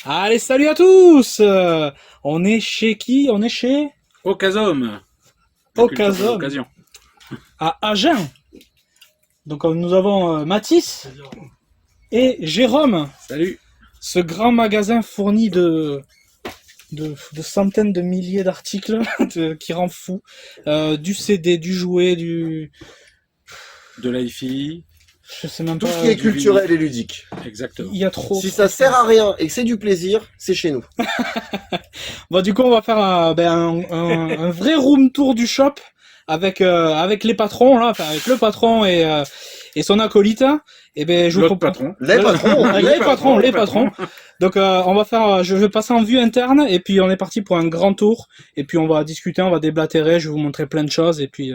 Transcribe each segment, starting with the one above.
Allez, salut à tous. On est chez qui? On est chez Ocasum. Ocasum, Occasion. à Agen. Donc nous avons Mathis et Jérôme. Salut. Ce grand magasin fourni de centaines de milliers d'articles qui rend fou. Du CD, du jouet, du... De l'IFI. Je sais même Tout pas... ce qui est du culturel et ludique. Exactement. Il y a trop. Si ça sert à rien et que c'est du plaisir, c'est chez nous. Bon, du coup, on va faire un vrai room tour du shop avec les patrons là, enfin avec le patron et son acolyte. Et ben, je vous L'autre propose patron. Les patrons. les patrons. Donc, on va faire, je vais passer en vue interne et puis on est parti pour un grand tour et puis on va discuter, on va déblatérer, je vais vous montrer plein de choses et puis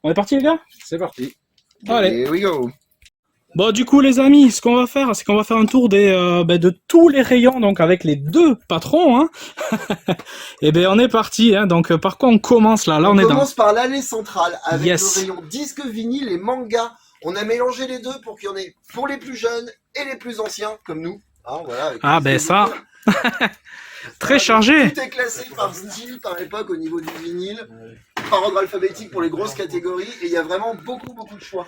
on est parti les gars. C'est parti. Allez. Here we go. Bon, du coup, les amis, ce qu'on va faire, c'est qu'on va faire un tour de tous les rayons, donc avec les deux patrons. Hein. Et ben, on est parti. Hein. Donc, par quoi on commence là? Là, on est dans. commence par l'allée centrale avec Yes. le rayon disque vinyle et manga. On a mélangé les deux pour qu'il y en ait pour les plus jeunes et les plus anciens, comme nous. Hein, voilà, avec Ah, les ben disques ça. vinyles. Très chargé. Tout est classé par style, par époque au niveau du vinyle, par ordre alphabétique pour les grosses catégories, et il y a vraiment beaucoup de choix.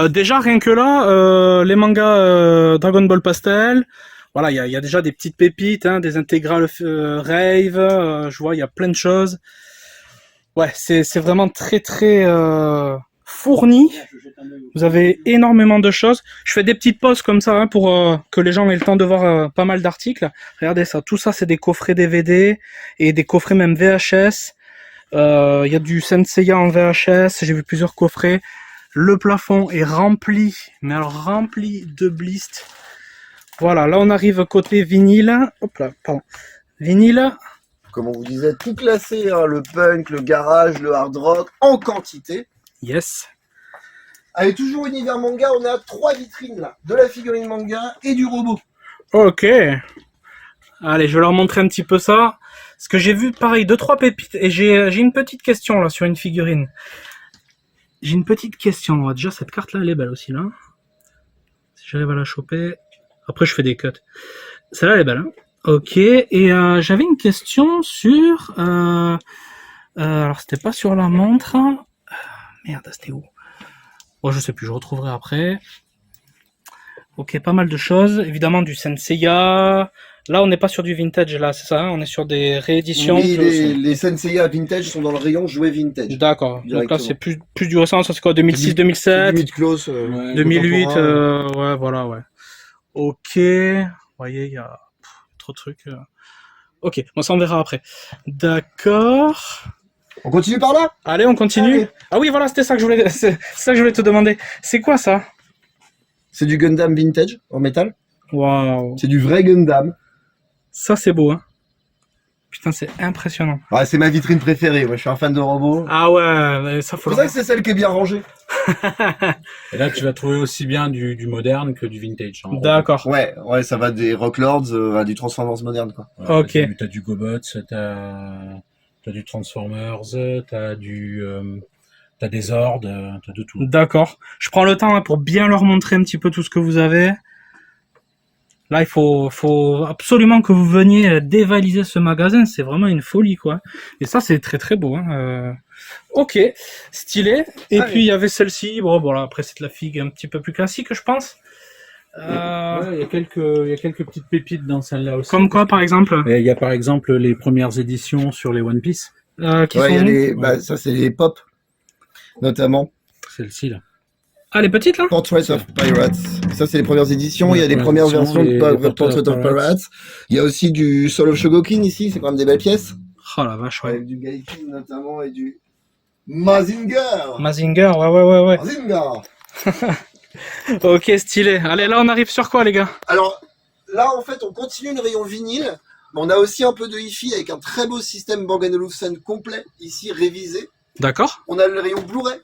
Déjà, rien que là, les mangas Dragon Ball Pastel. Voilà, il y a déjà des petites pépites, hein, des intégrales Rave. Je vois, il y a plein de choses. Ouais, c'est vraiment très fourni. Vous avez énormément de choses. Je fais des petites pauses comme ça hein, pour que les gens aient le temps de voir pas mal d'articles. Regardez ça, tout ça c'est des coffrets DVD et des coffrets même VHS. Il y a du Senseiya en VHS, j'ai vu plusieurs coffrets. Le plafond est rempli, mais alors rempli de blists. Voilà, là on arrive côté vinyle. Hop là, pardon. Vinyle. Comme on vous disait, tout classé, hein, le punk, le garage, le hard rock, en quantité. Yes. Allez, toujours univers manga, on a 3 vitrines là, de la figurine manga et du robot. Ok. Allez, je vais leur montrer un petit peu ça. Parce que j'ai vu, pareil, 2-3 pépites. Et j'ai une petite question, là, sur une figurine. J'ai une petite question. Déjà, cette carte-là, elle est belle aussi, là. Si j'arrive à la choper. Après, je fais des cuts. Celle-là, elle est belle, hein. Ok. Et j'avais une question sur... alors, c'était pas sur la montre. Merde, c'était où? Bon, je sais plus, je retrouverai après. Ok, pas mal de choses. Évidemment, du Senseiya. Là, on n'est pas sur du vintage, là, c'est ça hein? On est sur des rééditions. Oui, les Senseiya vintage sont dans le rayon jouets vintage. D'accord. Donc là, Directement. c'est plus du récent. Ça, c'est quoi 2006, 2007 Limite close, Ouais, 2008 contemporain. ouais, voilà, ouais. Ok. Vous voyez, il y a trop de trucs. Ok, bon, ça, on verra après. D'accord. On continue par là? Allez, on continue. Allez. Ah oui, voilà, c'était ça que je voulais, c'est ça que je voulais te demander. C'est quoi ça? C'est du Gundam vintage en métal. Waouh. C'est du vrai Gundam. Ça, c'est beau, hein. Putain, c'est impressionnant. Ah, c'est ma vitrine préférée, moi je suis un fan de robots. Ah ouais, mais ça C'est faut pour ça que c'est celle qui est bien rangée. Et là, tu vas trouver aussi bien du moderne que du vintage. Hein, D'accord. Ouais, ça va des Rocklords à du Transformers moderne quoi. Ouais, Ok. T'as du Gobots, t'as du Transformers, t'as des Zords, t'as de tout. D'accord. Je prends le temps hein, pour bien leur montrer un petit peu tout ce que vous avez. Là, il faut absolument que vous veniez dévaliser ce magasin. C'est vraiment une folie, quoi. Et ça, c'est très beau. Hein. Ok, stylé. Et Allez. puis, il y avait celle-ci. Bon, voilà, après, c'est de la figue un petit peu plus classique, je pense. Ouais, il y a quelques petites pépites dans celle-là aussi. Comme quoi, par exemple Et il y a par exemple les premières éditions sur les One Piece. qui Ouais, il y a sont... les, bah, ça c'est les pop, notamment. Celle-ci là. Ah, les petites, là Portrait of Pirates. Ça c'est les premières éditions. Ouais, Il y a des les premières premières versions de éditions, les Portrait of Pirates. Il y a aussi du Soul of Shogokin ici. C'est quand même des belles pièces. Oh la vache, ouais. Avec du Gaikin notamment et du Mazinger. Mazinger, ouais. Mazinger. Ok, stylé. Allez, là, on arrive sur quoi, les gars? Alors là, en fait, on continue le rayon vinyle, mais on a aussi un peu de hi-fi avec un très beau système Bang & Olufsen complet, ici révisé. D'accord. On a le rayon Blu-ray,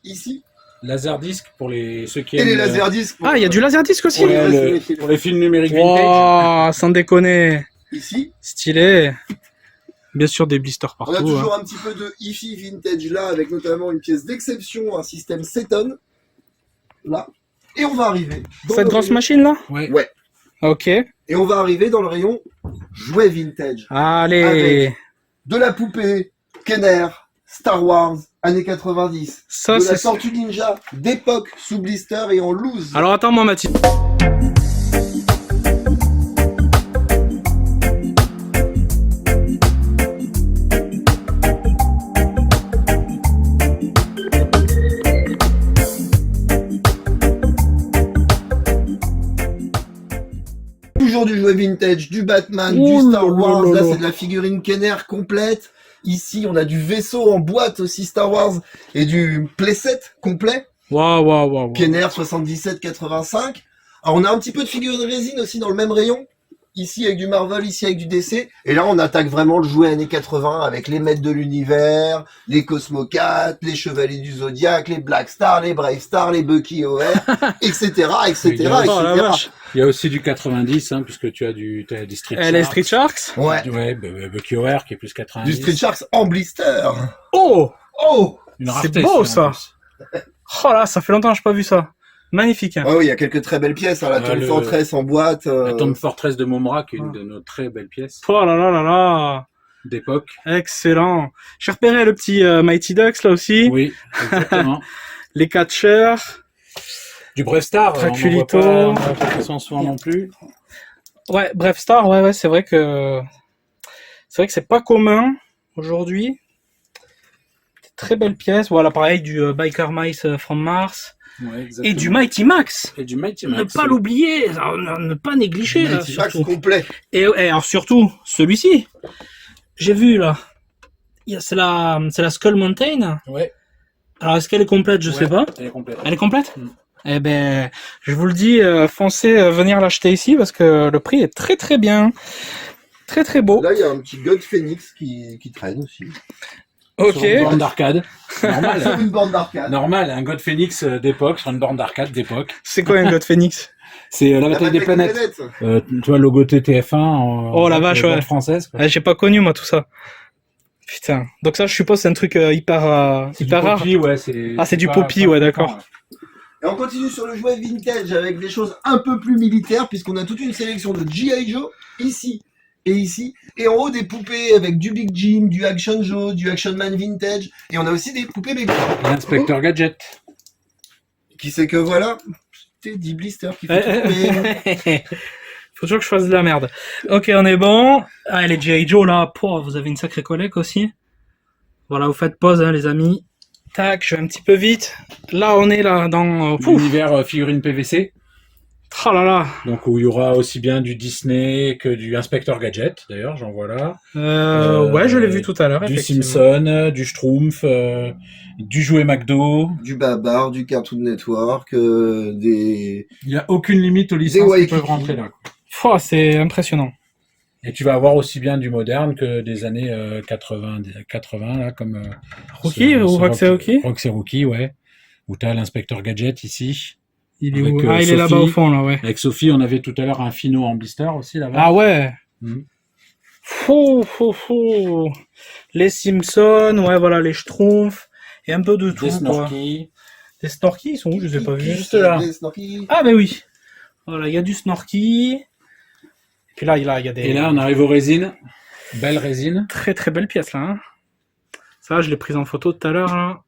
ici, Laserdisc pour ceux qui et les aiment, laserdiscs. Ah, il y a du laserdisc aussi Ouais. pour les films numériques vintage. Wow, sans déconner. Ici, Stylé. Bien sûr, des blisters on a partout. toujours Hein. un petit peu de hi-fi vintage là, avec notamment une pièce d'exception, un système Seton, là. Et on va arriver. dans Cette le grosse rayon- machine, là Ouais. Ouais. Ok. Et on va arriver dans le rayon jouets vintage. Allez. Avec de la poupée, Kenner, Star Wars, années 90. Ça, De la c'est... Tortue Ninja, d'époque, sous blister et en loose. Alors attends, moi, Mathilde. Toujours du jouet vintage, du Batman, Ouh du Star là Wars. là Là, là. c'est de la figurine Kenner complète. Ici, on a du vaisseau en boîte aussi Star Wars et du playset complet. Waouh, waouh, waouh. Kenner 77-85. Alors, on a un petit peu de figurines résine aussi dans le même rayon. Ici avec du Marvel, ici avec du DC. Et là, on attaque vraiment le jouet années 80 avec les Maîtres de l'Univers, les Cosmo 4, les Chevaliers du Zodiac, les Black Star, les Brave Star, les Bucky OR, etc., etc., Oh la etc. vache. Il y a aussi du 90, hein, puisque tu as des Street Eh, les Sharks. Street Sharks. Ouais. Ouais, Bucky O'Hare qui est plus 90. Du Street Sharks en blister. Oh, Oh! Une c'est rareté, beau, celui-là, en ça. plus. Oh là, ça fait longtemps que j'ai pas vu ça. Magnifique. Hein. Ah oui, il y a quelques très belles pièces, hein, la Ouais, Tomb le- Fortress en boîte. La Tomb Fortress de Momra, qui est une Ah. de nos très belles pièces Oh là là là là. d'époque. Excellent. J'ai repéré le petit Mighty Ducks là aussi. Oui, exactement. Les catcheurs. Du Brave Star, Draculito. on n'en voit pas souvent non plus. Ouais, bref, Star, ouais, c'est vrai que c'est pas commun aujourd'hui. Très belle pièce. Voilà, pareil, du Biker Mice from Mars. Ouais, Et exactement. du Mighty Max. Et du Mighty Ne Max. pas oui. l'oublier, ne pas négliger, là, Mighty Max surtout. complet. Et alors, surtout, celui-ci. J'ai vu, là. C'est la Skull Mountain. Ouais, Alors, est-ce qu'elle est complète? Je ouais, sais pas. Elle est complète. Elle est complète? Mm. Eh ben, je vous le dis, foncez venir l'acheter ici parce que le prix est très très bien. Très très beau. Là, il y a un petit God Phoenix qui traîne aussi. Ok. Sur une borne d'arcade. Sur Normal. une borne d'arcade. Normal, un God Phoenix d'époque sur une borne d'arcade d'époque. C'est quoi un God Phoenix? C'est la La bataille des planètes. planètes. Tu vois, logo TTF1 en Oh, la vache, boîte ouais. française. Quoi. Ah, j'ai pas connu moi tout ça. Putain. Donc ça, je suppose, c'est un truc hyper C'est du hyper rare. Poppy, ouais, c'est Ah, c'est du pas- Poppy, pas ouais, fréquent, d'accord. Et on continue sur le jouet vintage avec des choses un peu plus militaires, puisqu'on a toute une sélection de G.I. Joe, ici et ici. Et en haut, des poupées avec du Big Jim, du Action Joe, du Action Man vintage. Et on a aussi des poupées baby. L'inspecteur Gadget. Qui c'est que voilà, c'est 10 blisters qui fait tomber. Faut toujours que je fasse de la merde. Ok, on est bon. Ah, les G.I. Joe, là, pouah, vous avez une sacrée collecte aussi. Voilà, vous faites pause, hein, les amis. Tac, je vais un petit peu vite. Là, on est là dans... pouf. L'univers figurine PVC. Oh là là. Donc, où il y aura aussi bien du Disney que du Inspecteur Gadget. D'ailleurs, j'en vois là. Ouais, je l'ai vu tout à l'heure, Du effectivement. Simpson, du Schtroumpf, du jouet McDo. Du Babar, du Cartoon Network, des... Il n'y a aucune limite aux licences qui Waikiki. peuvent rentrer là. quoi. Pouah, c'est impressionnant. Et tu vas avoir aussi bien du moderne que des années 80 là, comme Rookie ou Roxy Rookie? Roxy Rookie, ouais. Où tu as l'inspecteur Gadget ici. Il est Avec, où? Ah, il est là-bas Sophie. au fond, là, ouais. Avec Sophie, on avait tout à l'heure un Fino en blister aussi là-bas. Ah ouais. Mhm. Fou. Les Simpsons, ouais, voilà, les Schtroumpfs. Et un peu de tout, Des quoi. Snorky. Les Snorky, ils sont où? Je les ai pas vus. Juste là. Des Snorky. Ah, ben oui. Voilà, il y a du Snorky. Et puis là, il y a des Et là, on arrive aux résines. Belle résine. très très belles pièces, là. Hein. Ça, je l'ai prise en photo tout à l'heure, là.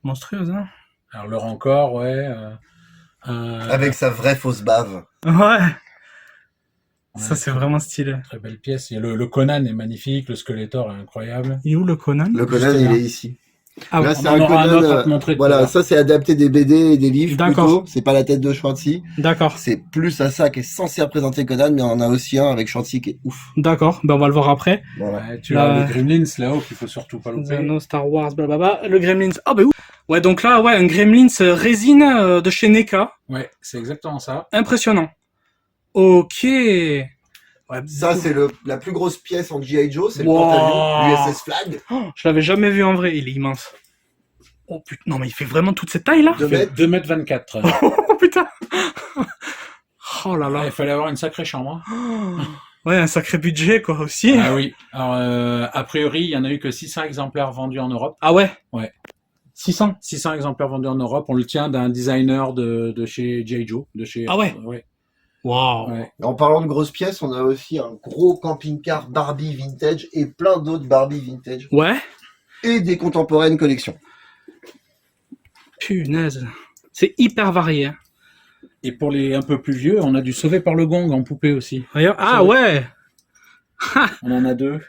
Monstrueuse, hein. Alors, le Rancor, ouais. Avec sa vraie fausse bave. Ouais. Ça, ouais, c'est vraiment stylé. Très belle pièce. Et le Conan est magnifique. Le Skeletor est incroyable. Il est où le Conan? Le Conan, Juste là. il est ici. Ah, Là, ouais. c'est On en un aura un Conan, autre à te montrer tout à voilà, l'heure. ça c'est adapté des BD et des livres D'accord. plutôt. C'est pas la tête de Schwartzy. D'accord. C'est plus à ça qui est censé représenter Conan, mais on en a aussi un avec Schwartzy qui est ouf. D'accord. Ben, on va le voir après. Voilà. Ouais, tu Là- as les Gremlins là-haut qu'il faut surtout pas louper. Zano, Star Wars, blablabla. Le Gremlins. Ah, ben où? Ouais, donc là, ouais, un Gremlins résine de chez NECA. Ouais, c'est exactement ça. Impressionnant. Ok. Ouais, Ça c'est la plus grosse pièce en G.I. Joe, c'est le Wow. porte-avions, l'USS Flag. Oh, je l'avais jamais vu en vrai. Il est immense. Oh putain, non mais il fait vraiment toute cette taille là. De mètres. 2,24 m. Oh putain. Oh là là. Il fallait avoir une sacrée chambre. Ouais, un sacré budget quoi aussi. Ah oui. Alors, a priori, il y en a eu que 600 exemplaires vendus en Europe. Ah ouais. Ouais. 600. 600 exemplaires vendus en Europe. On le tient d'un designer de chez G.I. Joe. De chez, Ah ouais. ouais. Waouh. Ouais. En parlant de grosses pièces, on a aussi un gros camping-car Barbie vintage et plein d'autres Barbie vintage. Ouais. Et des contemporaines collections. Punaise. C'est hyper varié. Hein. Et pour les un peu plus vieux, on a du Sauvé par le Gong en poupée aussi. Regarde. Ah ouais. On en a 2.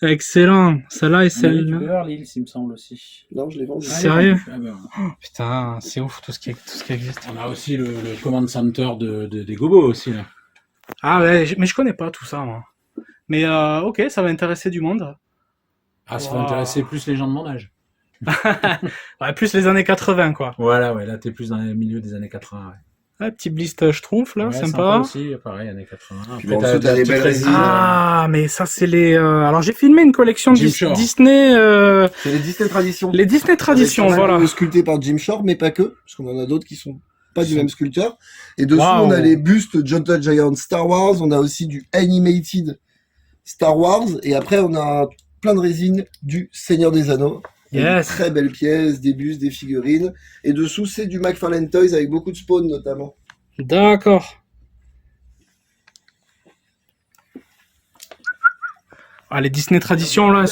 Excellent. Celle-là et On a du celle-là. Beverly Hills, il me semble aussi. Non, je les vends. Sérieux? Ah ben, Putain, c'est ouf tout ce qui existe. on a aussi le command center des gobos aussi là. Ah ouais, mais je connais pas tout ça moi. Mais ok, ça va intéresser du monde. Ah, ça Wow. va intéresser plus les gens de mon âge. Ouais, plus les années 80 quoi. Voilà, ouais, là t'es plus dans le milieu des années 80. Ouais. Ah, petit blister schtroumpf là, Ouais, sympa. aussi, pareil, années 80. Puis en dessous, t'as des belles résines. Ah, mais ça c'est les. Alors j'ai filmé une collection Jim Shore. Disney. C'est les Disney Traditions. Les Disney Traditions, Avec voilà. sculptés par Jim Shore, mais pas que, parce qu'on en a d'autres qui sont pas du même sculpteur. Et dessous, Waouh. on a les bustes Gentle Giant Star Wars, on a aussi du Animated Star Wars, et après, on a plein de résines du Seigneur des Anneaux. Avec Yes. de très belles pièces, des bustes, des figurines. Et dessous, c'est du McFarlane Toys avec beaucoup de Spawn, notamment. D'accord. Ah, les Disney Traditions là, elles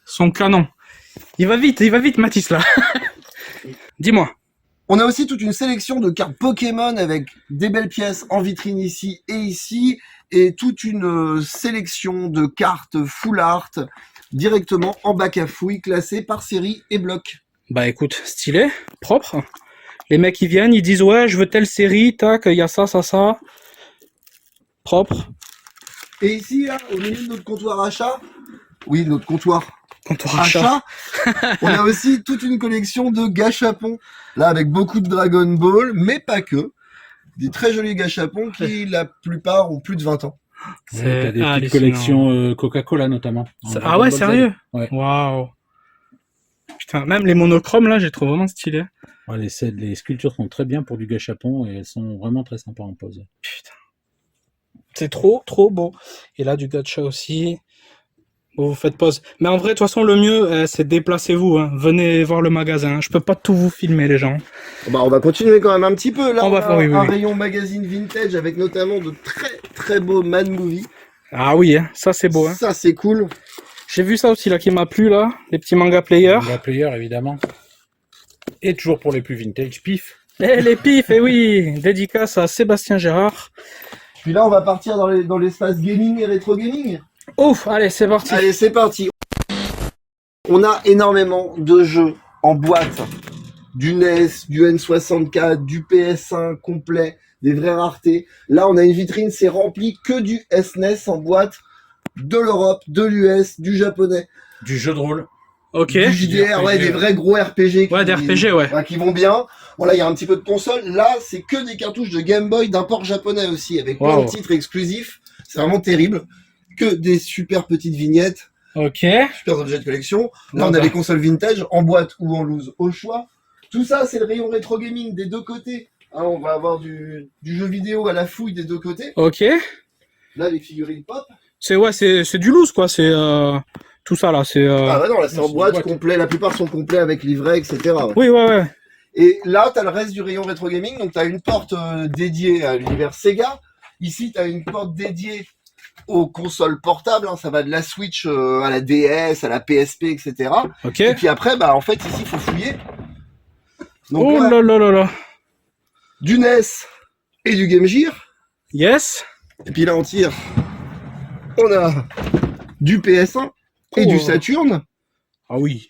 sont canons. Il va vite, Mathis là. Dis-moi. On a aussi toute une sélection de cartes Pokémon avec des belles pièces en vitrine ici, et toute une sélection de cartes full art directement en bac à fouilles classées par série et bloc. Bah écoute, stylé, propre. Les mecs ils viennent, ils disent ouais, je veux telle série, tac, il y a ça. Propre. Et ici, là, au milieu de notre comptoir achat, oui, notre comptoir Comptoir achat. on a aussi toute une collection de gâchapons. Là, avec beaucoup de Dragon Ball, mais pas que. Des très jolis gâchapons qui, la plupart, ont plus de 20 ans. Ouais, t'as des petites hallucinant. collections Coca-Cola notamment. En Ah Dragon ouais, Ball Z. sérieux? Ouais. Waouh. Putain, même les monochromes là, j'ai trouvé vraiment stylé. Ouais, les sculptures sont très bien pour du gâchapon et elles sont vraiment très sympas en pose. Putain. C'est trop beau. Et là, du gacha aussi. Bon, vous faites pause. Mais en vrai, de toute façon, le mieux, c'est déplacez-vous. Hein. Venez voir le magasin. Je peux pas tout vous filmer, les gens. Bah, on va continuer quand même un petit peu. Là, On on, va a faire, oui, un oui. rayon magazine vintage avec notamment de très très beaux Mad Movie. Ah oui, hein. Ça c'est beau. Hein. Ça, c'est cool. J'ai vu ça aussi là qui m'a plu là. Les petits manga players. La player évidemment. Et toujours pour les plus vintage, pif. Et les pifs, et oui. Dédicace à Sébastien Gérard. Puis là, on va partir dans l'espace gaming et rétro gaming. Ouf, allez, c'est parti. Allez, c'est parti. On a énormément de jeux en boîte. Du NES, du N64, du PS1 complet, des vraies raretés. Là, on a une vitrine, c'est rempli que du SNES en boîte, de l'Europe, de l'US, du japonais, Du jeu de rôle. Ok. du JDR, RPG, ouais, des vrais gros RPG. Ouais, des RPG, ouais. Qui vont bien. Bon, là, il y a un petit peu de console. Là, c'est que des cartouches de Game Boy d'import japonais aussi, avec plein Wow. de titres exclusifs. C'est vraiment terrible. Que des super petites vignettes. Ok. Super objets de collection. Là, Ouais, on a bah. les consoles vintage, en boîte ou en loose, au choix. Tout ça, c'est le rayon rétro gaming des deux côtés. Hein, on va avoir du jeu vidéo à la fouille des deux côtés. Ok. Là, les figurines pop. C'est du loose quoi. C'est tout ça là. C'est. Ah ouais, non, là, c'est non, en c'est boîte, une boîte. complet. La plupart sont complets avec livret, etc. Ouais. Oui, ouais. Et là, t'as le reste du rayon rétro gaming. Donc, t'as une porte dédiée à l'univers Sega. Ici, t'as une porte dédiée aux consoles portables. Hein. Ça va de la Switch à la DS, à la PSP, etc. Ok. Et puis après, bah, en fait, ici, il faut fouiller. Donc, Oh là, là. du NES et du Game Gear. Yes. Et puis là, on tire. On a du PS1 et Oh. du Saturn. Ah oui.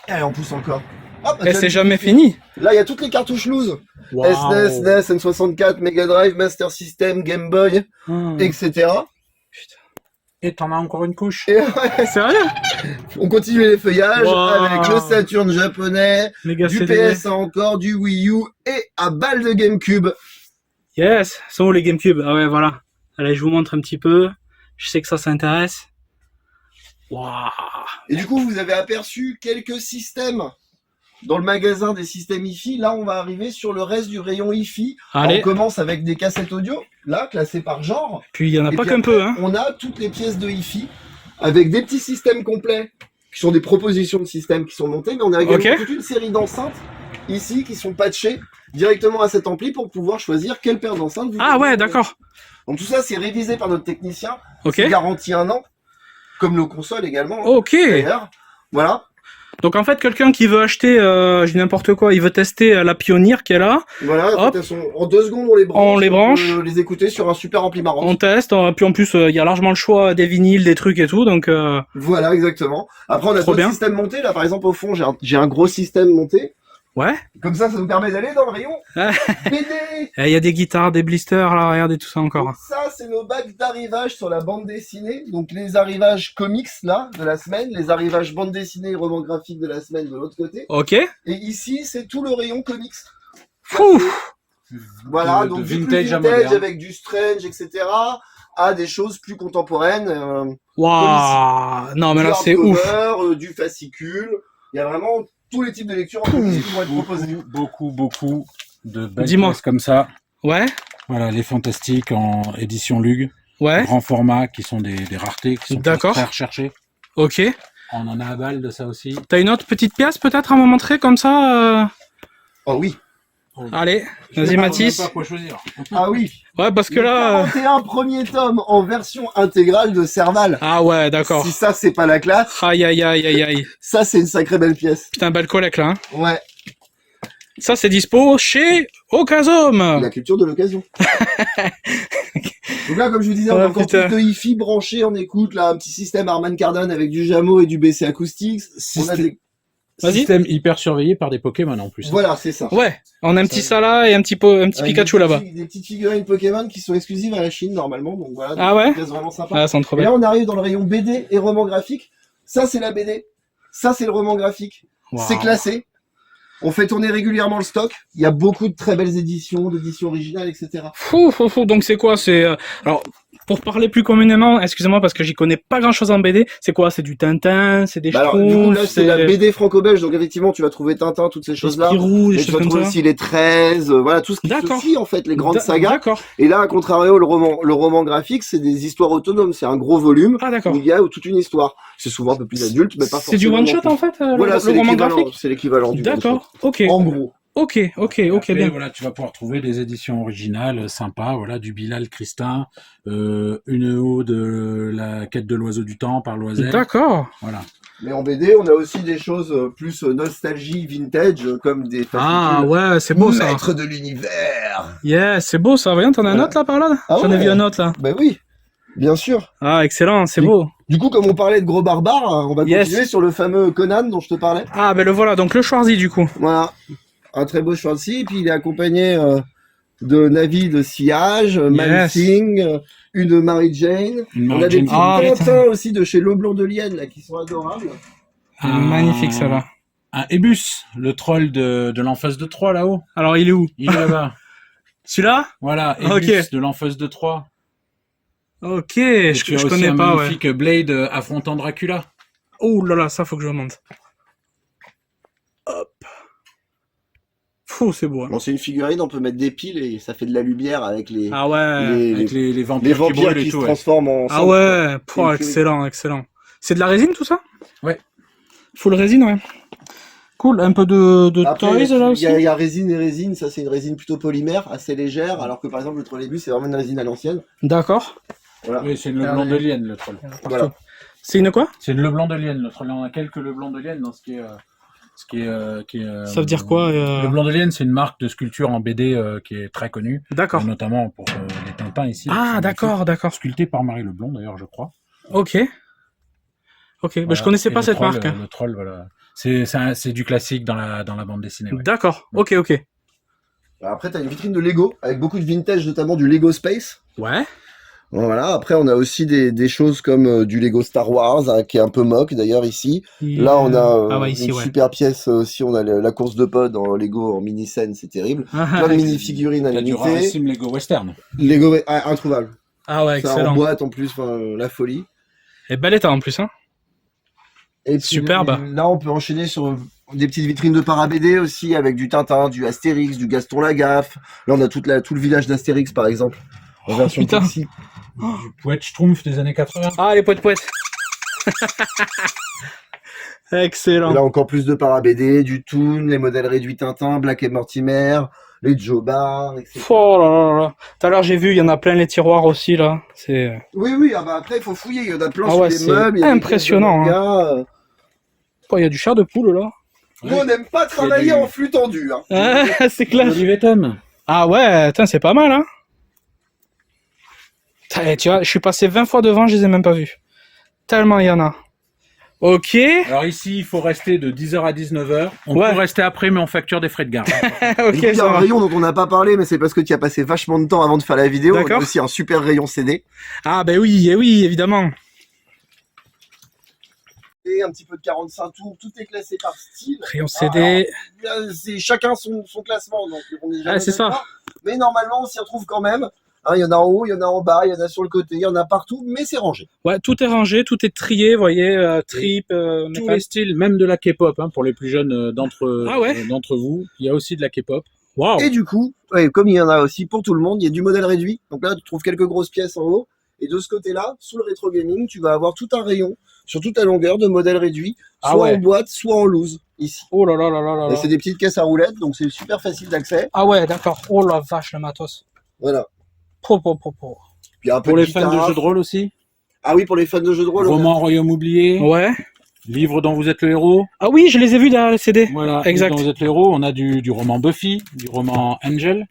Allez, on pousse encore. Hop, Et c'est jamais fini. Là, il y a toutes les cartouches loose. Waouh. SNES, NES, N64, Mega Drive, Master System, Game Boy, Hmm. etc. Et t'en as encore une couche. Et ouais, Sérieux? on continue les feuillages Wow. avec le Saturn japonais, Méga du CD. PS1 encore, du Wii U et à balle de GameCube. Yes. Sont où les GameCube? Ah ouais, voilà. Allez, je vous montre un petit peu. Je sais que ça s'intéresse. Waouh. Et du coup, vous avez aperçu quelques systèmes dans le magasin des systèmes hi-fi. Là, on va arriver sur le reste du rayon hi-fi. Alors, Allez. on commence avec des cassettes audio, là, classées par genre. Puis il y en a Et pas puis qu'un après, peu, hein. On a toutes les pièces de hi-fi avec des petits systèmes complets qui sont des propositions de systèmes qui sont montées, mais on a également Ok. toute une série d'enceintes ici qui sont patchés directement à cet ampli pour pouvoir choisir quelle paire d'enceintes vous Ah voulez. ouais, d'accord. Donc tout ça, c'est révisé par notre technicien. Ok. C'est garanti 1 an, comme nos consoles également. Ok. D'ailleurs, voilà. Donc en fait, quelqu'un qui veut acheter, je dis n'importe quoi, il veut tester la Pioneer qu'elle a, Voilà, Hop. elles sont en 2 secondes on les branche. On les branche. peut les écouter sur un super ampli Maroc. on teste, puis en plus, il y a largement le choix des vinyles, des trucs et tout, donc Voilà, exactement. Après, on a Trop d'autres bien. systèmes montés. Là, par exemple, au fond, j'ai un gros système monté. ouais. Comme ça nous permet d'aller dans le rayon Ah. BD. Il y a des guitares, des blisters, là, regardez tout ça encore. Donc ça, c'est nos bacs d'arrivage sur la bande dessinée. Donc les arrivages comics, là, de la semaine. Les arrivages bande dessinée et romans graphiques de la semaine de l'autre côté. Ok. Et ici, c'est tout le rayon comics. Fou. Voilà, De donc du plus vintage à vintage moderne. avec du strange, etc. à des choses plus contemporaines. Waouh. Non, mais Du là, c'est ouf. hardcover, du fascicule. Il y a vraiment tous les types de lectures en comics qui vont être proposés. Beaucoup de belles Dis-moi. pièces comme ça. Ouais. Voilà, les fantastiques en édition Lug, Ouais. grand format, qui sont des raretés, qui sont D'accord. très recherchées. Ok. On en a à balle de ça aussi. T'as une autre petite pièce peut-être à me montrer comme ça Oh oui. Allez, Je vas-y sais pas Mathis. même pas quoi choisir. Ah oui. Ouais, parce que Le là... 41 premier tome en version intégrale de Serval. Ah ouais, d'accord. Si ça, c'est pas la classe, Aïe, aïe, aïe, aïe, aïe. ça, c'est une sacrée belle pièce. Putain, belle collecte là. Hein. Ouais. Ça, c'est dispo chez Ocasum. La culture de l'occasion. Donc là, comme je vous disais, on Oh, a encore putain. plus de hi-fi branché en écoute. Là, un petit système Harman Kardon avec du Jameau et du BC Acoustics. On a des... Vas-y. Système hyper surveillé par des Pokémon en plus. Voilà, c'est ça. Ouais, on a un petit Ça- Sala et un petit Avec Pikachu des là-bas. Des petites figurines Pokémon qui sont exclusives à la Chine normalement. Donc voilà, Ah ouais des pièces vraiment sympas. Ah, c'est trop Et là, belle. on arrive dans le rayon BD et roman graphique. Ça, c'est la BD. Ça, c'est le roman graphique. Waouh. C'est classé. On fait tourner régulièrement le stock. Il y a beaucoup de très belles éditions, d'éditions originales, etc. Fou. Donc c'est quoi? C'est alors pour parler plus communément, excusez-moi parce que j'y connais pas grand-chose en BD. C'est quoi? C'est du Tintin, c'est des Bah alors, du coup, Schtroumpfs, là, c'est la BD franco-belge. Donc, effectivement, tu vas trouver Tintin, toutes ces des choses-là. Spirou, des Et tu choses vas comme trouver ça. aussi les 13, voilà, tout ce qui D'accord. se suit, en fait, les grandes sagas. D'accord. Et là, à contrario, le roman graphique, c'est des histoires autonomes. C'est un gros volume. Ah d'accord. Où il y a toute une histoire. C'est souvent un peu plus adulte, mais pas forcément. C'est du one shot non plus. en fait, Voilà, le c'est roman l'équivalent. graphique. C'est l'équivalent du one D'accord. Ok. shot. En gros. Ok. Et Ok. après, Bien. voilà, tu vas pouvoir trouver des éditions originales sympas, voilà, du Bilal Christin, une ode de la quête de l'oiseau du temps par Loisel. D'accord. Voilà. Mais en BD, on a aussi des choses plus nostalgie, vintage, comme des Ah fascicules. ouais, c'est beau ça. Maître de l'univers. Yes, c'est beau ça. Voyons, t'en as un Voilà. autre là par là? Ah J'en ai ouais. vu un autre là. Ben oui, bien sûr. Ah excellent, c'est Oui. beau. Du coup, comme on parlait de gros barbares, on va Yes. continuer sur le fameux Conan dont je te parlais. Ah ben le voilà, donc le Schwarzy du coup. Voilà, un très beau Schwarzy, puis il est accompagné de Navi de sillage, Mansing, une Mary Jane. Une On a Mary des Jane. petits Ah, Tintins aussi de chez Leblanc de Lienne là, qui sont adorables. Ah, magnifique ça là. Un Ebus, le troll de l'Enfance de Troie là-haut. Alors il est où? Il est là-bas. Celui-là? Voilà, Ok. Ebus de l'Enfance de Troie. Ok, Et je tu as aussi connais un pas ouais. magnifique Blade affrontant Dracula. Oh là là, ça faut que je remonte. Hop. Fou, c'est beau. Hein. Bon, c'est une figurine, on peut mettre des piles et ça fait de la lumière avec les, Ah ouais. les, Avec les les vampires, qui vampires brûlent qui et se tout. Ouais. transforment en Ah sang. ouais, pouah, C'est une excellent, excellent. C'est de la résine tout ça? Ouais. Full résine, ouais. Cool, un peu de Après, toys là il aussi. y a résine et résine, ça c'est une résine plutôt polymère, assez légère, alors que par exemple le trolleybus c'est vraiment une résine à l'ancienne. D'accord. Voilà. Oui, c'est une Leblanc de Lienne, le troll. Voilà. C'est une quoi? C'est une Leblanc de Lienne, le troll. On a quelques Leblanc de Lienne dans ce qui est. Ça veut dire quoi Le Blanc de Lienne, c'est une marque de sculpture en BD qui est très connue, D'accord. notamment pour les Tintins ici. Ah d'accord, d'accord. Sculpté par Marie Leblanc d'ailleurs, je crois. Ok. Ok, bah, Voilà. je connaissais Et pas le cette troll, marque. Hein. Le troll, voilà. C'est du classique dans la bande dessinée. Ouais. D'accord, ok. Après t'as une vitrine de Lego, avec beaucoup de vintage, notamment du Lego Space. Ouais. Voilà, après on a aussi des choses comme du Lego Star Wars, hein, qui est un peu moque d'ailleurs ici. Là on a Ah ouais, ici, une ouais. super pièce aussi, on a la course de pod en Lego en mini-scène, c'est terrible. Plein de mini-figurines à Il y a du l'unité. rarissime Lego Western. Lego, introuvable. Ah ouais, Ça en excellent. boîte en plus, enfin, la folie. Et bel état en plus, hein. Et puis, Superbe. Là, on peut enchaîner sur des petites vitrines de para-BD aussi, avec du Tintin, du Astérix, du Gaston Lagaffe. Là, on a tout le village d'Astérix, par exemple, en version putain. Pixie. Du Poète Schtroumpf des années 80. Ah, les poètes. Et Excellent. là, encore plus de para-BD, du Toon, les modèles réduits Tintin, Black et Mortimer, les Jobar, etc. Oh là là là. Tout à l'heure, j'ai vu, il y en a plein les tiroirs aussi, là. C'est... Oui, ah bah après, il faut fouiller. Il y en a plein Ah sur ouais, les c'est meubles. il y a des impressionnant, caisses de manga. Oh, il y a du chair de poule, là. Nous, on n'aime pas travailler du- en flux tendu. Hein. Ah, c'est clair. Olivier Tom. Ah ouais, putain, c'est pas mal, hein. Putain, tu vois, je suis passé 20 fois devant, je les ai même pas vus. Tellement il y en a. Ok. Alors ici, il faut rester de 10h à 19h. On Ouais. peut rester après, mais on facture des frais de garde. Ok, Et puis, il y ça a un va. rayon dont on n'a pas parlé, mais c'est parce que tu as passé vachement de temps avant de faire la vidéo. On D'accord. a aussi un super rayon CD. Ah ben oui, eh oui, évidemment. Et un petit peu de 45 tours. Tout est classé par style. Rayon CD. C'est chacun son classement. Donc on est jamais Ah, c'est ça. d'accord. Mais normalement, on s'y retrouve quand même. Hein, il y en a en haut, il y en a en bas, il y en a sur le côté, il y en a partout, mais c'est rangé. Ouais, tout est rangé, tout est trié, vous voyez, trip, Tous métal. les styles, même de la K-pop, hein, pour les plus jeunes Ah ouais. d'entre vous. Il y a aussi de la K-pop. Waouh. Et du coup, ouais, comme il y en a aussi pour tout le monde, il y a du modèle réduit. Donc là, tu trouves quelques grosses pièces en haut. Et de ce côté-là, sous le rétro gaming, tu vas avoir tout un rayon sur toute la longueur de modèles réduits, Ah soit ouais. en boîte, soit en loose, ici. Oh là là là là là Et là. c'est des petites caisses à roulettes, donc c'est super facile d'accès. Ah ouais, d'accord. Oh la vache, le matos. Voilà. Po, po, po, po. Puis un peu Pour de les fans de guitare. jeux de rôle aussi. Ah oui, pour les fans de jeux de rôle. Roman Royaume oublié. Ouais. Livre dont vous êtes le héros. Ah oui, je les ai vus derrière le CD. Voilà. Exact. Livre dont vous êtes le héros. On a du roman Buffy, du roman Angel.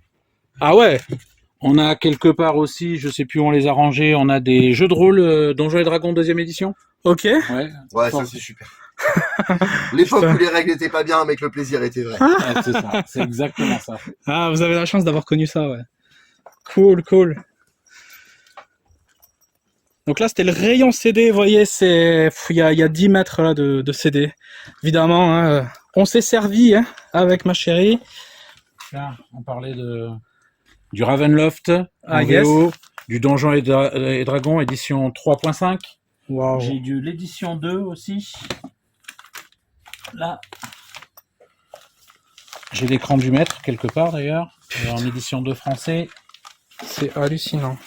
Ah ouais. On a quelque part aussi, je sais plus où on les a rangés, on a des jeux de rôle Donjons et Dragons 2e édition. Ok. Ouais. Ouais, ça c'est super. L'époque Putain. où les règles n'étaient pas bien, mais que le plaisir était vrai. Ouais, c'est ça. C'est exactement ça. Ah, vous avez la chance d'avoir connu ça, ouais. Cool, cool. Donc là, c'était le rayon CD, vous voyez, il y a 10 mètres là, de CD. Évidemment, hein, on s'est servi hein, avec ma chérie. Là, on parlait du Ravenloft, Ah, en yes. VO, du Donjons et Dragons édition 3.5. Waouh. J'ai de l'édition 2 aussi. Là. J'ai l'écran du maître quelque part d'ailleurs, en édition 2 français. C'est hallucinant.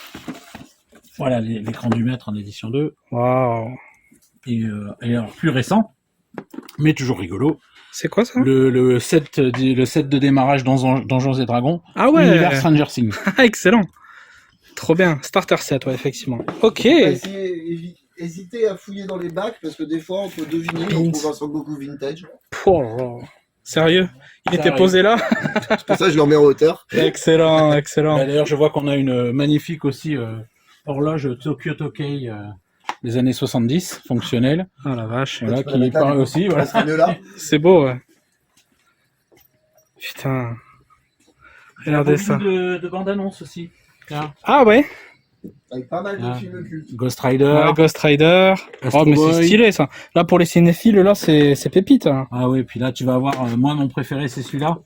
Voilà l'écran du maître en édition 2. Waouh. Et alors plus récent, mais toujours rigolo. C'est quoi ça? Le set de démarrage Donjons et Dragons. Ah ouais. Univers Stranger Things. Excellent. Trop bien. Starter set, ouais, effectivement. Ok. Hésitez à fouiller dans les bacs, parce que des fois, on peut deviner, on trouve un Sangoku vintage. Oh là là. Sérieux? Il Ça était arrive. posé là? C'est pour ça que je le remets en hauteur. Excellent, excellent. D'ailleurs, je vois qu'on a une magnifique aussi horloge Tokyo Tokei des années 70, fonctionnelle. Ah la vache. Voilà, Tu peux la qui mettre là, paraît du coup. aussi. Voilà. Ça serait mieux là. C'est beau, ouais. Putain. Regardez ça. De bande-annonce aussi. Tiens. Ah ouais? Avec pas mal de Ah. films cultes. Ghost Rider. Ouais, Ghost Rider. Astro Oh, mais Boy. c'est stylé ça. Là, pour les cinéphiles, là, c'est pépite. Hein. Ah oui, puis là, tu vas avoir, moi, mon préféré, c'est celui-là.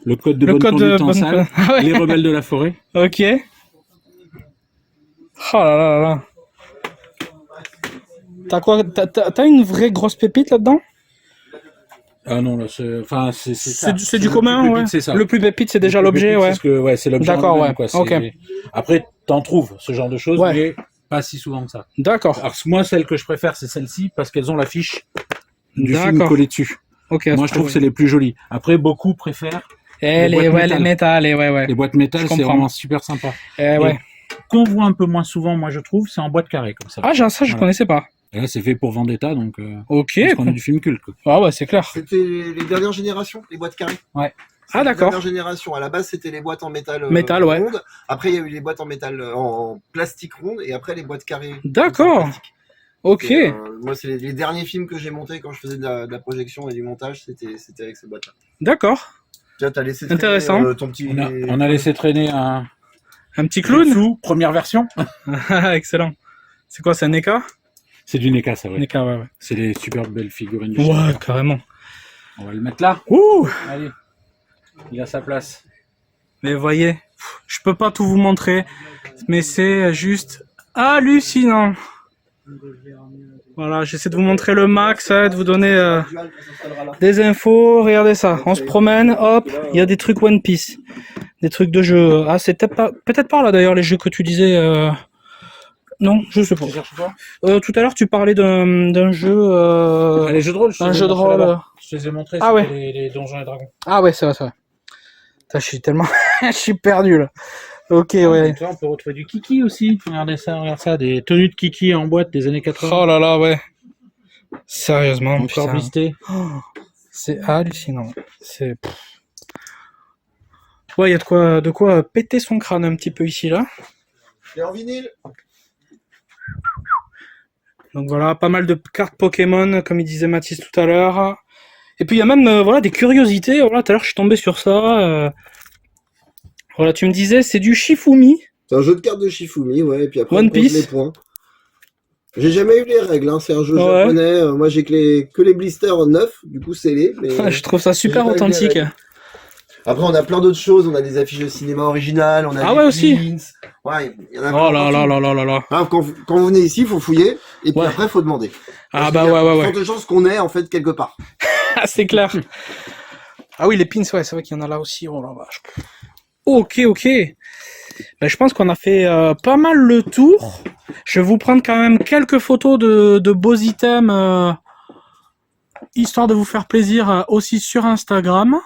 Le code de Le bonne code de conduite en bonne salle. Ah ouais. Les rebelles de la forêt. Ok. Oh là là là là. T'as quoi? T'as une vraie grosse pépite là-dedans? Ah non, là, c'est ça. C'est du le commun, plus ouais. pépite, c'est ça. Le plus pépite, c'est déjà Le plus l'objet, pépite, ouais. C'est c'est l'objet. en D'accord, lui-même, ouais. quoi. C'est- Ok. Après, t'en trouves ce genre de choses, Ouais. mais pas si souvent que ça. D'accord. Alors moi, celle que je préfère, c'est celle-ci parce qu'elles ont l'affiche du film D'accord. collé dessus. Ok. Moi, je trouve que c'est les plus jolies. Après, beaucoup préfèrent Eh, les boîtes les métal. métal, ouais. les boîtes métal. Je C'est comprends. vraiment super sympa. Eh, ouais. Qu'on voit un peu moins souvent, moi, je trouve, c'est en boîte carrée comme ça. Ah, ça, je Voilà. connaissais pas. Et là, c'est fait pour Vendetta, donc Ok. parce qu'on a du film culte. Quoi. Ah ouais, c'est clair. C'était les dernières générations, les boîtes carrées. Ouais. C'est Ah, les d'accord. dernières générations. À la base, c'était les boîtes en métal, Métal, ouais. ronde. Après, il y a eu les boîtes en métal en plastique ronde, et après les boîtes carrées. D'accord. en plastique. Ok. Et, moi, c'est les derniers films que j'ai montés quand je faisais de la projection et du montage, c'était avec ces boîtes-là. D'accord. Tu vois, t'as laissé traîner, Intéressant. ton petit. On a laissé traîner un Un petit clown. sous première version. Excellent. C'est quoi, c'est un NECA? C'est du NECA, ça, ouais. NECA, ouais. C'est des super belles figurines. Ouais, carrément. On va le mettre là. Ouh. Allez, il a sa place. Mais voyez, je peux pas tout vous montrer, mais c'est juste hallucinant. Voilà, j'essaie de vous montrer le max, hein, de vous donner des infos. Regardez ça, on se promène, hop, il y a des trucs One Piece, des trucs de jeux. Ah, c'est peut-être par là d'ailleurs les jeux que tu disais. Non, je sais pas. Tu cherches pas Tout à l'heure, tu parlais d'un jeu. Les jeux de rôle, Un jeu de rôle. Je te les ai montrés, Ah c'était ouais. les Donjons et Dragons. Ah ouais, c'est vrai, c'est vrai. Putain, je suis tellement. Je suis perdu là. Ok, Ah, ouais. donc là, on peut retrouver du Kiki aussi. Regardez ça, regarde ça, des tenues de Kiki en boîte des années 80. Oh là là, ouais. Sérieusement, Encore putain. blisté. Oh, c'est hallucinant. C'est. Ouais, il y a de quoi péter son crâne un petit peu ici là. Et en vinyle. Donc voilà, pas mal de cartes Pokémon, comme il disait Mathis tout à l'heure. Et puis il y a même voilà, des curiosités. Voilà, tout à l'heure je suis tombé sur ça. Voilà, tu me disais, c'est du Shifumi. C'est un jeu de cartes de Shifumi, ouais, et puis après One on compte Piece. les points. J'ai jamais eu les règles, hein. C'est un jeu Ouais. japonais. Moi j'ai que les blisters neufs, du coup scellés. Mais... Je trouve ça super j'ai pas eu les authentique. règles. Après on a plein d'autres choses, on a des affiches de cinéma originales, on a Ah des ouais, aussi. prints. Ouais, il y en a Oh là plein là partout. là là là là. Hein, quand vous venez ici, il faut fouiller, et puis Ouais. après il faut demander. Ah Parce bah qu'il y a ouais. forte chance qu'on ait en fait quelque part. Ah, c'est clair. Ah oui, les pins, ouais, c'est vrai qu'il y en a là aussi. Oh la vache. Ok. Ben, je pense qu'on a fait pas mal le tour. Je vais vous prendre quand même quelques photos de beaux items, histoire de vous faire plaisir aussi sur Instagram.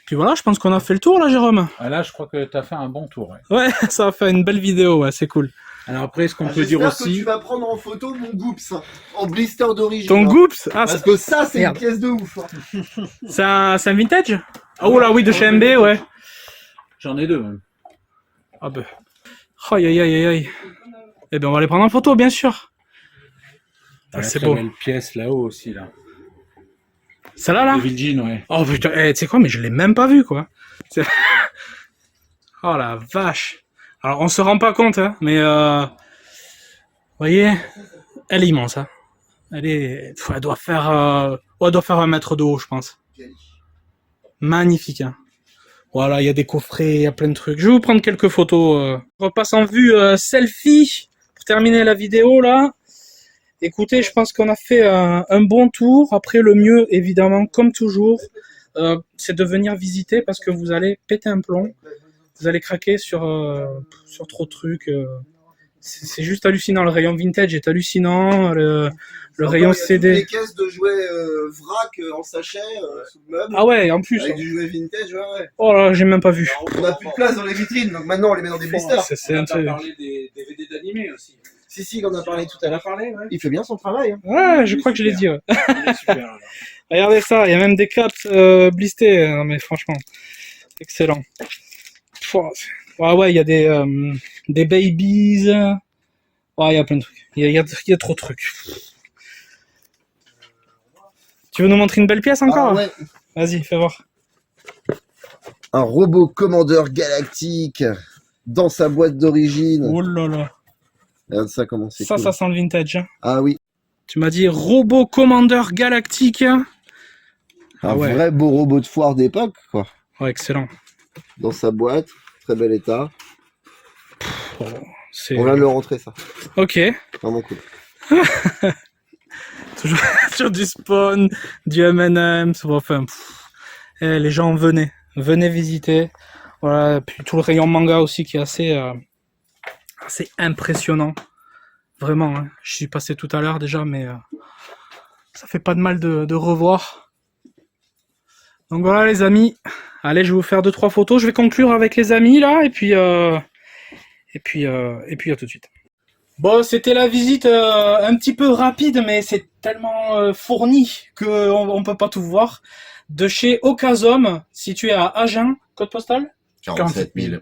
Puis voilà, je pense qu'on a fait le tour là, Jérôme. Ah, là, je crois que tu as fait un bon tour. Ouais. Ouais, ça a fait une belle vidéo, ouais, c'est cool. Alors après, ce qu'on peut dire J'espère que aussi... tu vas prendre en photo mon Goops, en blister d'origine. Ton hein. Goops, ah, Parce que ça, c'est une Merde. pièce de ouf. Hein. c'est un vintage. Ah oh là oui, de chez MB, ouais. J'en ai deux, même. Ah ben. Aïe. Eh ben on va les prendre en photo, bien sûr. Ah, La c'est très beau. belle pièce là-haut aussi, là. Celle-là, là. Evil Jean, ouais. Oh putain, tu sais quoi, mais je l'ai même pas vu, quoi. C'est- Oh la vache. Alors on se rend pas compte, hein, mais vous voyez, elle est immense, hein. Elle doit faire, elle doit faire 1 mètre de haut, je pense. Magnifique, hein. Voilà, il y a des coffrets, il y a plein de trucs. Je vais vous prendre quelques photos. On repasse en vue selfie pour terminer la vidéo là. Écoutez, je pense qu'on a fait un bon tour. Après, le mieux, évidemment, comme toujours, c'est de venir visiter parce que vous allez péter un plomb. Vous allez craquer sur trop de trucs. C'est juste hallucinant. Le rayon vintage est hallucinant. Le rayon CD. Les caisses de jouets vrac en sachet sous le meuble. Ah ouais, en plus. Avec du jouet vintage, ouais. Oh là, j'ai même pas vu. On a plus de place dans les vitrines, donc maintenant on les met dans des blisters. C'est On un a pas truc. parlé des DVD d'animé aussi. Si, il en a parlé tout à On a l'heure. parlé, ouais. Il fait bien son travail. Hein. Ouais, je crois que je l'ai dit. Ouais. Il est super, alors. Regardez ça, il y a même des caps blistés. Non mais franchement, excellent. Ouais, il y a des babies. Ouais, il y a plein de trucs. Il y a trop de trucs. Tu veux nous montrer une belle pièce encore? Ah ouais. Vas-y, fais voir. Un robot commandeur galactique dans sa boîte d'origine. Oh là là. Regarde ça, comment c'est Ça, cool. ça sent le vintage. Hein. Ah oui, Tu m'as dit robot commandeur galactique. un ouais. vrai beau robot de foire d'époque, quoi. Ouais, excellent. Dans sa boîte, très bel état. Oh, c'est... On vient de le rentrer, ça. Ok. Vraiment cool. Toujours sur du Spawn, du M&M's, enfin, les gens venez visiter. Voilà, puis tout le rayon manga aussi qui est assez impressionnant. Vraiment, hein. Je suis passé tout à l'heure déjà, mais ça fait pas de mal de revoir. Donc voilà les amis, allez je vais vous faire 2-3 photos, je vais conclure avec les amis là, et puis à tout de suite. Bon, c'était la visite un petit peu rapide, mais c'est tellement fourni qu'on peut pas tout voir. De chez Ocasum, situé à Agen, code postal 47 000.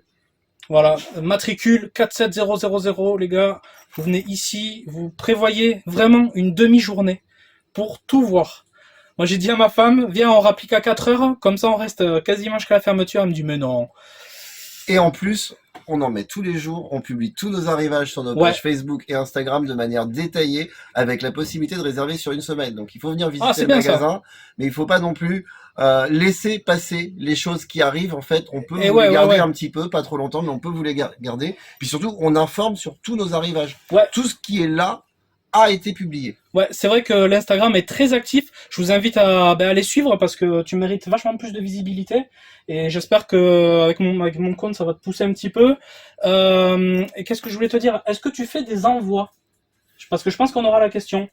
Voilà, matricule 47000, les gars. Vous venez ici, vous prévoyez vraiment une demi-journée pour tout voir. Moi, j'ai dit à ma femme, viens, on rapplique à 4 heures, comme ça on reste quasiment jusqu'à la fermeture. Elle me dit, mais non. Et en plus, on en met tous les jours, on publie tous nos arrivages sur nos pages Facebook et Instagram de manière détaillée, avec la possibilité de réserver sur une semaine. Donc il faut venir visiter c'est le bien magasin, mais il faut pas non plus laisser passer les choses qui arrivent. En fait, on peut Et vous ouais, les garder ouais. un petit peu, pas trop longtemps, mais on peut vous les garder. Puis surtout, on informe sur tous nos arrivages. Ouais. Tout ce qui est là a été publié. Ouais, c'est vrai que l'Instagram est très actif. Je vous invite à aller suivre parce que tu mérites vachement plus de visibilité. Et j'espère que avec mon compte, ça va te pousser un petit peu. Et qu'est-ce que je voulais te dire? Est-ce que tu fais des envois? Parce que je pense qu'on aura la question.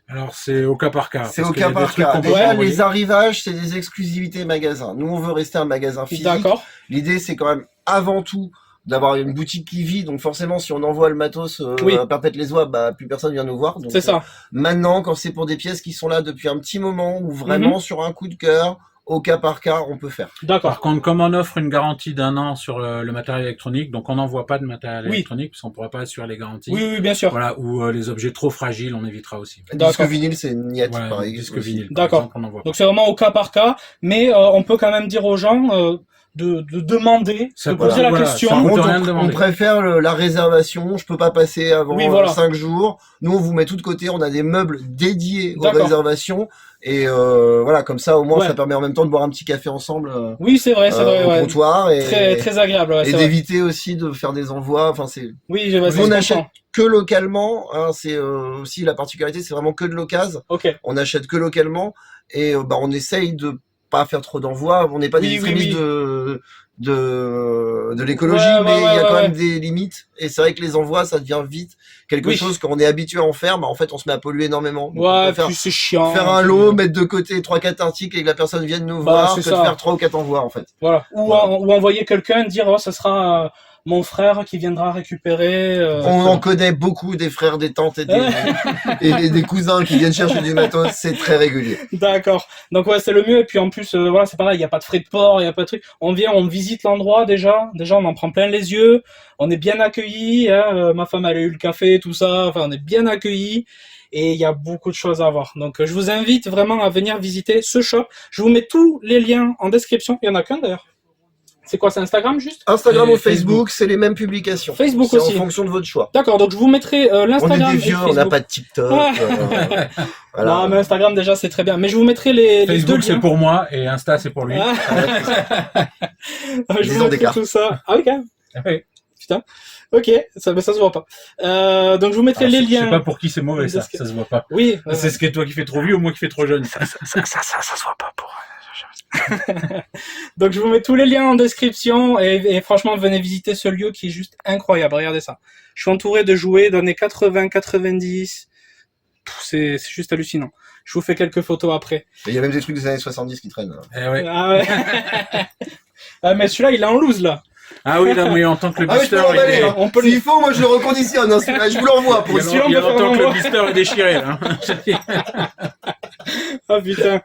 Alors c'est au cas par cas. C'est parce au qu'il y a cas des par trucs cas. qu'on peut Déjà, pas envoyer. les arrivages, c'est des exclusivités magasins. Nous, on veut rester un magasin physique. D'accord. L'idée, c'est quand même avant tout d'avoir une boutique qui vit. Donc forcément, si on envoie le matos Oui. à Perpète-les-Oies, bah plus personne vient nous voir. Donc, C'est ça. maintenant, quand c'est pour des pièces qui sont là depuis un petit moment ou vraiment sur un coup de cœur, au cas par cas, on peut faire. D'accord. Par contre, comme on offre une garantie d'1 an sur le matériel électronique, donc on n'envoie pas de matériel Oui. électronique parce qu'on ne pourra pas assurer les garanties. Oui, bien sûr. Voilà, ou les objets trop fragiles, on évitera aussi. Disque vinyle, c'est niette, Voilà, pareil. disque aussi. vinyle. D'accord. Par exemple, on n'envoie pas. Donc c'est vraiment au cas par cas, mais on peut quand même dire aux gens de demander, Ça de peut- poser la voilà, question. ça Par coûte contre, rien de on demander. préfère la réservation. Je peux pas passer avant Oui, voilà. 5 jours. Nous, on vous met tout de côté. On a des meubles dédiés aux D'accord. réservations. Et voilà, comme ça, au moins, Ouais. ça permet en même temps de boire un petit café ensemble Oui, c'est vrai, c'est vrai. au Ouais. comptoir. Et, Très, très agréable. Ouais, et c'est vrai. d'éviter aussi de faire des envois. Enfin, c'est Oui, ouais, ça on se achète comprend. que localement. Hein, c'est aussi la particularité, c'est vraiment que de l'occasion. Ok. On achète que localement et on essaye de pas faire trop d'envois. On n'est pas des Oui, extrémistes oui. de l'écologie, Ouais, mais il y a quand ouais. même des limites. Et c'est vrai que les envois, ça devient vite quelque Oui. chose quand on est habitué à en faire. Bah, en fait, on se met à polluer énormément. Donc, on Ouais, préfère puis c'est chiant. faire un lot, mettre de côté 3-4 articles et que la personne vienne nous Bah, voir c'est que de ça. faire 3 ou 4 envois en fait. Voilà. Ou, Voilà. ou envoyer quelqu'un dire, oh, ça sera mon frère qui viendra récupérer. On en connaît beaucoup des frères, des tantes et des cousins qui viennent chercher du matos. C'est très régulier. D'accord. Donc ouais, c'est le mieux. Et puis en plus, voilà, c'est pareil, il n'y a pas de frais de port, il n'y a pas de truc. On vient, on visite l'endroit déjà. Déjà, on en prend plein les yeux. On est bien accueillis. Hein. Ma femme, elle a eu le café, tout ça. Enfin, on est bien accueillis. Et il y a beaucoup de choses à voir. Donc je vous invite vraiment à venir visiter ce shop. Je vous mets tous les liens en description. Il y en a qu'un d'ailleurs. C'est quoi, c'est Instagram juste? Instagram Et ou Facebook, c'est les mêmes publications. Facebook C'est aussi. en fonction de votre choix. D'accord, donc je vous mettrai On l'Instagram est des et vieux, le on n'a Facebook. pas de TikTok. Ouais. Voilà. Non, mais Instagram déjà c'est très bien. Mais je vous mettrai les deux Facebook, c'est liens. pour moi et Insta, c'est pour lui. Ah. Je 10 vous ans mettrai d'écart. tout ça. Ah oui, quand même. Oui. Putain. Ok, ça se voit pas. Donc je vous mettrai Alors, les je sais liens. pas pour qui c'est mauvais, ça. Parce que- Ça se voit pas. Oui. C'est ce qui est toi qui fais trop vieux ou moi qui fais trop jeune. Ça se voit pas pour. Donc je vous mets tous les liens en description et franchement venez visiter ce lieu qui est juste incroyable. Regardez ça. Je suis entouré de jouets d'années 80, 90. C'est juste hallucinant. Je vous fais quelques photos après. Et il y a même des trucs des années 70 qui traînent. Eh ouais. Ah ouais. Ah mais celui-là il est en loose là. Ah oui, là, mais en tant que le Ah oui, je peux blister, l'emballer. il est- Hein. on peut S'il faut, moi je le reconditionne. Hein. Je vous l'envoie pour il y a Si on peut faire longtemps un que le envoi. blister est déchiré, là. Ah putain,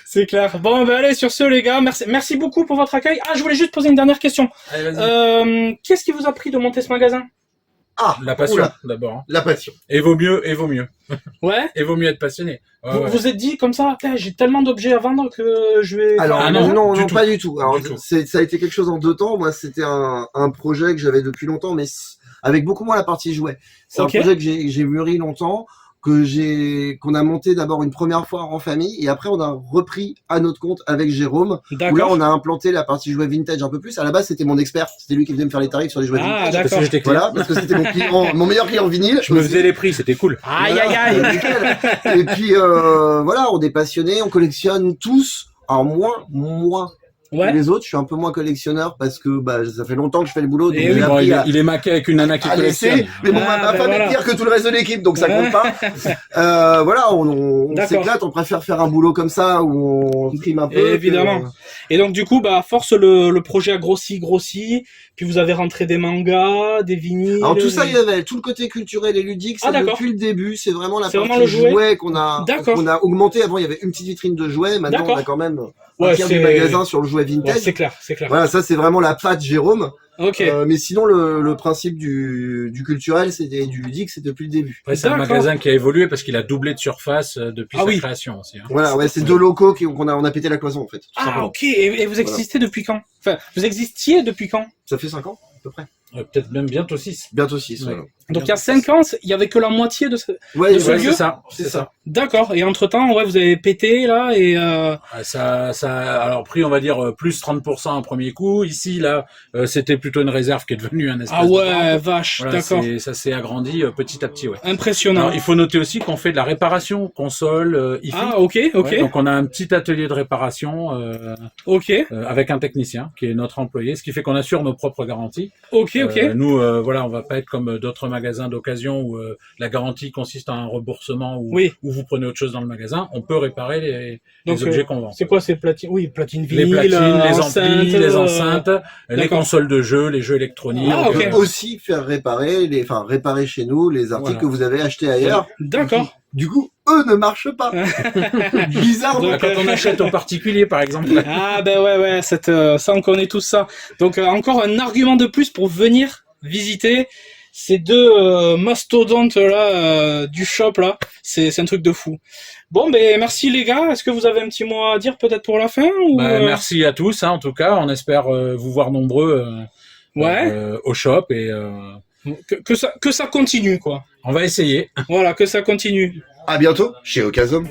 c'est clair. Bon, ben allez, sur ce les gars, merci beaucoup pour votre accueil. Ah, je voulais juste poser une dernière question. Allez, vas-y. Qu'est-ce qui vous a pris de monter ce magasin? Ah, La passion, oula, d'abord. Hein. la passion. Et vaut mieux, et vaut mieux. Ouais. Et vaut mieux être passionné. Ouais, Vous ouais. vous êtes dit comme ça, putain, j'ai tellement d'objets à vendre que je vais... Alors Ah non, non, non, du tout. pas du tout. Alors Du tout. ça a été quelque chose en 2 temps. Moi, c'était un projet que j'avais depuis longtemps, mais avec beaucoup moins la partie jouet. C'est Ok. un projet que j'ai mûri longtemps, qu'on a monté d'abord une première fois en famille, et après on a repris à notre compte avec Jérôme. Où là, D'accord. on a implanté la partie jouet vintage un peu plus. À la base, c'était mon expert. C'était lui qui venait me faire les tarifs sur les jouets Ah, vintage. Parce d'accord. que j'étais clair. Voilà, parce que c'était mon client, mon meilleur client vinyle. Je me faisais les prix, c'était cool. Aïe, Voilà, aïe, aïe. nickel. Et puis voilà, on est passionnés, on collectionne tous. Alors moi que Ouais. les autres, je suis un peu moins collectionneur parce que ça fait longtemps que je fais le boulot, donc Et j'ai oui. Bon, appris il est maqué avec une nana qui à laisser. collectionne. Mais bon, Ah, ma ben femme voilà. est pire que tout le reste de l'équipe, donc ça compte pas. Voilà, on D'accord. s'éclate, on préfère faire un boulot comme ça où on trime un peu. Évidemment. Et donc du coup, bah, à force le projet a grossi, puis vous avez rentré des mangas, des vinyles... Alors tout ça, il y avait tout le côté culturel et ludique, Ah, c'est d'accord. depuis le début, c'est vraiment la C'est partie vraiment le jouet jouet qu'on a D'accord. augmenté. Avant, il y avait une petite vitrine de jouets, maintenant D'accord. on a quand même Ouais, un tiers du c'est- magasin sur le jouet Ouais, vintage. c'est clair, c'est clair. Voilà, ça c'est vraiment la patte Jérôme. Ok. Mais sinon, le principe du culturel, du ludique, c'est depuis le début. Après, c'est un D'accord. magasin qui a évolué parce qu'il a doublé de surface depuis Ah sa oui. création aussi. Hein. Voilà, ouais, c'est 2 locaux on a pété la cloison en fait. Tout Ah simplement. ok, et vous existez depuis quand? Enfin, vous existiez depuis quand? Ça fait 5 ans à peu près. Peut-être même bientôt 6. Bientôt 6. Ouais. Voilà. Donc il y a 5 ans, il y avait que la moitié de ce... Ouais, De ce Ouais, lieu c'est ça. c'est ça. D'accord. Et entre-temps, ouais, vous avez pété, là, et... Ça, alors pris, on va dire plus 30% un premier coup. Ici, là, c'était plutôt une réserve qui est devenue un espace. Ah de ouais, vente. vache, Voilà, d'accord. ça s'est agrandi petit à petit, ouais. Impressionnant. Alors, il faut noter aussi qu'on fait de la réparation console, IFI. Ah, ok, ok, Ouais, donc on a un petit atelier de réparation ok, avec un technicien qui est notre employé, ce qui fait qu'on assure nos propres garanties. ok, ok. Nous, voilà, on va pas être comme d'autres magasins d'occasion où la garantie consiste à un remboursement ou Oui. où vous prenez autre chose dans le magasin. On peut réparer les Donc, objets qu'on vend. c'est quoi ces platines? Oui, platines Les vinyle, platines, les enceintes, amplis, les enceintes, les d'accord. consoles de jeux, les jeux électroniques. Ah, On ok. peut aussi faire réparer chez nous les articles Voilà. que vous avez achetés ailleurs. D'accord. Du coup, eux ne marchent pas. Bizarrement. Donc, Quand on achète au particulier, par exemple. Ah ben ouais, ça on connaît tous ça. Donc encore un argument de plus pour venir visiter ces deux mastodontes là du shop là. C'est un truc de fou. Bon ben merci les gars. Est-ce que vous avez un petit mot à dire peut-être pour la fin ou Merci à tous, en tout cas. On espère vous voir nombreux Ouais. au shop et Que ça continue quoi. on va essayer. Voilà, que ça continue. À bientôt chez Ocasum.